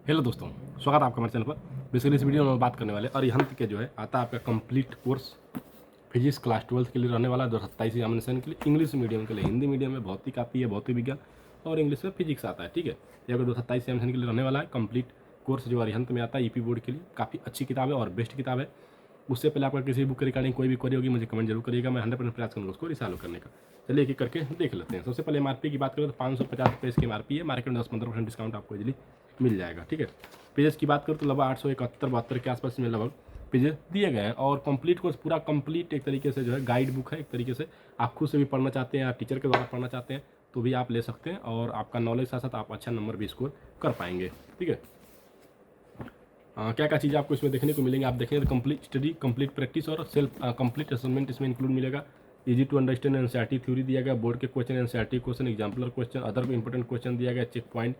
Hello दोस्तों, स्वागत है आपका हमारे चैनल पर। बेसिकली इस वीडियो में हम बात करने वाले अरिहंत के जो है आता है आपका कंप्लीट कोर्स फिजिक्स क्लास 12 के लिए रहने वाला है 2027 एग्जामिनेशन के लिए। इंग्लिश मीडियम के लिए, हिंदी मीडियम में भौतिक आती है, भौतिक विज्ञान, और इंग्लिश में फिजिक्स आता है। ठीक है, ये अगर 2027 एग्जामिनेशन के लिए रहने वाला है कंप्लीट कोर्स जो अरिहंत में आता है ईपी बोर्ड के लिए। काफ़ी अच्छी किताब है और बेस्ट किताब है। उससे पहले आपका किसी बुक के रिगार्डिंग कोई भी क्वेरी होगी मुझे कमेंट जरूर करिएगा, मैं 100% प्रयास करूँगा उसको रिसॉल्व करने का। चलिए एक एक करके देख लेते हैं। सबसे पहले एमआरपी की बात करें तो 550 रुपये इसकी एमआरपी है। मार्केट में 10-15% डिस्काउंट आपको इजीली मिल जाएगा। ठीक है, पेजेस की बात करें तो लगभग 871-72 के आसपास में लगभग पेजेस दिए गए हैं। और कंप्लीट कोर्स पूरा कंप्लीट एक तरीके से जो है गाइड बुक है। एक तरीके से आप खुद से भी पढ़ना चाहते हैं या टीचर के द्वारा पढ़ना चाहते हैं तो भी आप ले सकते हैं, और आपका नॉलेज साथ साथ आप अच्छा नंबर भी स्कोर कर पाएंगे। ठीक है, क्या क्या चीज़ें आपको इसमें देखने को मिलेंगी आप देखेंगे तो कंप्लीट स्टडी, कंप्लीट प्रैक्टिस और सेल्फ कंप्लीट असेसमेंट इसमें इंक्लूड मिलेगा। Easy to understand NCERT theory दिया गया, बोर्ड के question, NCERT question, exemplar question, other important question दिया गया, check point,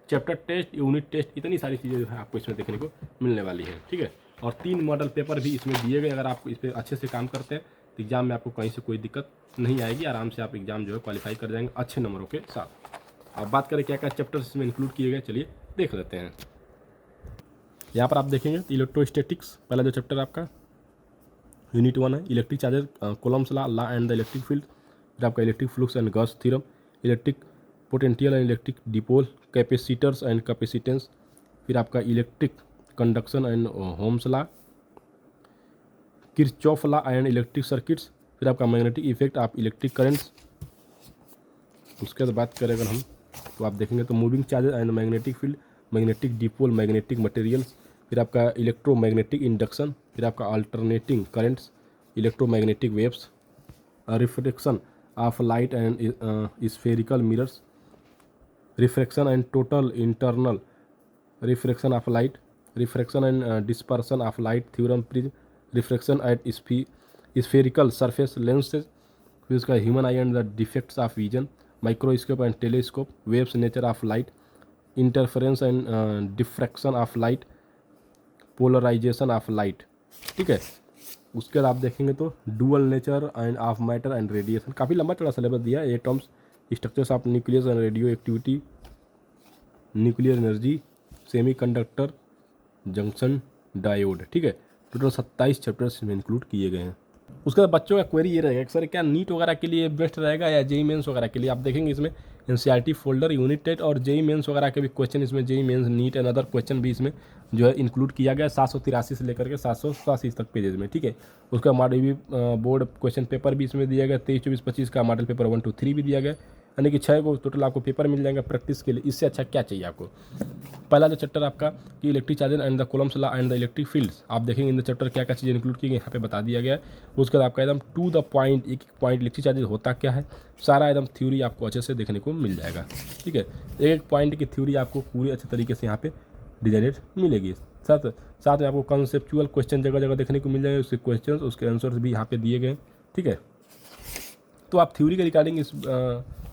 chapter test, unit test, इतनी सारी चीज़ें जो है आपको इसमें देखने को मिलने वाली है। ठीक है, और 3 मॉडल पेपर भी इसमें दिए गए। अगर आप इस पर अच्छे से काम करते हैं तो एग्जाम में आपको कहीं से कोई दिक्कत नहीं आएगी, आराम से आप एग्जाम जो है क्वालिफाई कर जाएंगे अच्छे नंबरों के साथ। अब बात करें क्या क्या चैप्टर्स इसमें इंक्लूड किए गए, चलिए देख लेते हैं। यहाँ पर आप देखेंगे इलेक्ट्रोस्टैटिक्स पहला जो चैप्टर आपका यूनिट 1 है। Electric charger, Coulomb's law and the electric field, फिर आपका electric flux and Gauss theorem, electric potential and electric dipole, capacitors and capacitance, फिर आपका electric conduction and Ohm's law, Kirchhoff law and electric circuits, फिर आपका magnetic effect of electric currents. उसके बाद बात करें अगर हम तो आप देखेंगे तो moving charges and magnetic field, magnetic dipole, magnetic materials, फिर आपका इलेक्ट्रोमैग्नेटिक इंडक्शन, फिर आपका alternating currents, electromagnetic waves, reflection of light and spherical mirrors, refraction and total internal refraction of light, refraction and dispersion of light theorem, prism, refraction at spherical surface lenses, फिर उसका human eye and the defects of vision, microscope and telescope, waves nature of light, interference and diffraction of light, polarisation of light. ठीक है, उसके बाद आप देखेंगे तो dual nature end of matter and radiation. काफ़ी लंबा चौड़ा सिलेबस दिया है। Atoms, structures of nucleus and radio activity, nuclear energy, semiconductor, junction diode. ठीक है, टोटल 27 चैप्टर्स में इंक्लूड किए गए हैं। उसके बाद बच्चों का क्वेरी ये रहेगा कि सर क्या नीट वगैरह के लिए बेस्ट रहेगा या जेई मेंस वगैरह के लिए। आप देखेंगे इसमें एनसीईआरटी फोल्डर, यूनिट टेस्ट और जेई मेंस वगैरह के भी क्वेश्चन इसमें, JEE mains, NEET and other question भी इसमें जो है इंक्लूड किया गया 783 से लेकर के 787 तक पेजेस में। ठीक है, उसका मॉडल भी बोर्ड क्वेश्चन पेपर भी इसमें दिया गया 23, 24, 25 का मॉडल पेपर 1, 2, 3 भी दिया गया, यानी कि 6 को टोटल आपको पेपर मिल जाएंगे प्रैक्टिस के लिए। इससे अच्छा क्या चाहिए आपको। पहला जो चैप्टर आपका कि electric charger and the coulombs law and the electric fields, आप देखेंगे इन द चैप्टर क्या क्या चीज़ें इंक्लूड की गई यहाँ पे बता दिया गया है। उसके बाद आपका एकदम टू द पॉइंट, एक पॉइंट इलेक्ट्रिक चार्जर होता क्या है सारा एकदम थ्योरी आपको अच्छे से देखने को मिल जाएगा। ठीक है, एक पॉइंट की थ्योरी आपको पूरी अच्छे तरीके से यहाँ पे डिजाइनेड मिलेगी। साथ साथ में आपको कॉन्सेप्चुअल क्वेश्चन जगह जगह देखने को मिल जाएंगे, उसके क्वेश्चन, उसके आंसर्स भी यहाँ पे दिए गए। ठीक है, तो आप थ्योरी के रिगार्डिंग इस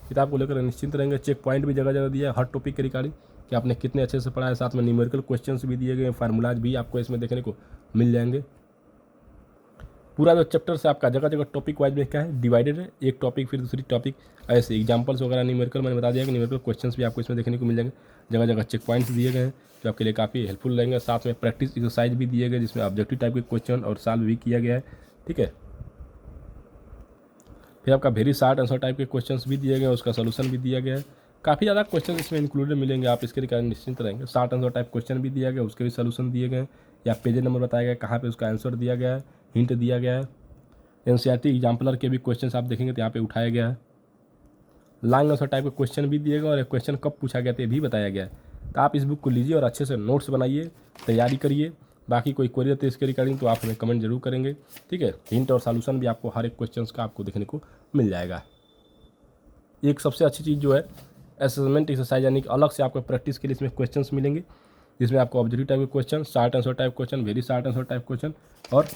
किताब को लेकर निश्चिंत रहेंगे। चेक पॉइंट भी जगह जगह दिया है हर टॉपिक के रिगार्डिंग कि आपने कितने अच्छे से पढ़ा है। साथ में न्यूमेरिकल क्वेश्चंस भी दिए गए, फार्मूलाज भी आपको इसमें देखने को मिल जाएंगे। पूरा जो चैप्टर से आपका जगह जगह टॉपिक वाइज में क्या है डिवाइडेड है, एक टॉपिक फिर दूसरी टॉपिक, ऐसे एग्जांपल्स वगैरह न्यूमेरिकल मैंने बता दिया कि न्यूमेरिकल क्वेश्चंस भी आपको इसमें देखने को मिल जाएंगे। जगह जगह चेक पॉइंट्स दिए गए हैं जो आपके लिए काफ़ी हेल्पफुल रहेंगे। साथ में प्रैक्टिस एक्सरसाइज भी दिए गए जिसमें ऑब्जेक्टिव टाइप के क्वेश्चन और सॉल्व भी किया गया है। ठीक है, फिर आपका वेरी शॉर्ट आंसर टाइप के क्वेश्चंस भी दिए गए, उसका सोल्यूशन भी दिया गया है। काफ़ी ज़्यादा क्वेश्चन इसमें इंक्लूडेड मिलेंगे, आप इसके रिगार्डिंग निश्चिंत रहेंगे। शॉर्ट आंसर टाइप क्वेश्चन भी दिया गया, उसके भी सोल्यूशन दिए गए या पेज नंबर बताया गया कहाँ पे उसका आंसर दिया गया है, हिंट दिया गया है। एनसीईआरटी एग्जाम्पलर के भी क्वेश्चन आप देखेंगे तो यहाँ पे उठाया गया है। लॉन्ग आंसर टाइप के क्वेश्चन भी दिए गए और एक क्वेश्चन कब पूछा गया ये भी बताया गया है। तो आप इस बुक को लीजिए और अच्छे से नोट्स बनाइए, तैयारी करिए। बाकी कोई क्वेरी रहती है इसके रिगार्डिंग तो आप हमें कमेंट जरूर करेंगे। ठीक है, हिंट और सोल्यूशन भी आपको हर एक क्वेश्चन का आपको देखने को मिल जाएगा। एक सबसे अच्छी चीज़ जो है असेसमेंट एक्सरसाइज, यानी कि अलग से आपको प्रैक्टिस के लिए इसमें क्वेश्चंस मिलेंगे जिसमें आपको ऑब्जेक्टिव टाइप के question, short answer type question, very short answer type question और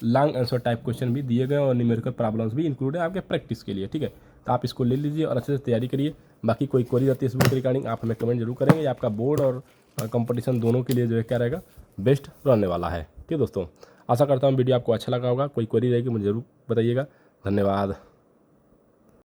लॉन्ग आंसर टाइप क्वेश्चन भी दिए गए और न्यूमेरिकल प्रॉब्लम्स भी इंक्लूड है आपके प्रैक्टिस के लिए। ठीक है, तो आप इसको ले लीजिए और अच्छे से तैयारी करिए। बाकी कोई क्वेरी रहती है इस बुक रिगार्डिंग आप हमें कमेंट जरूर करेंगे। आपका बोर्ड और कंपटीशन दोनों के लिए जो है क्या रहेगा बेस्ट रहने वाला है। ठीक है दोस्तों, आशा करता हूँ वीडियो आपको अच्छा लगा होगा। कोई क्वेरी रहेगी मुझे जरूर बताइएगा। धन्यवाद।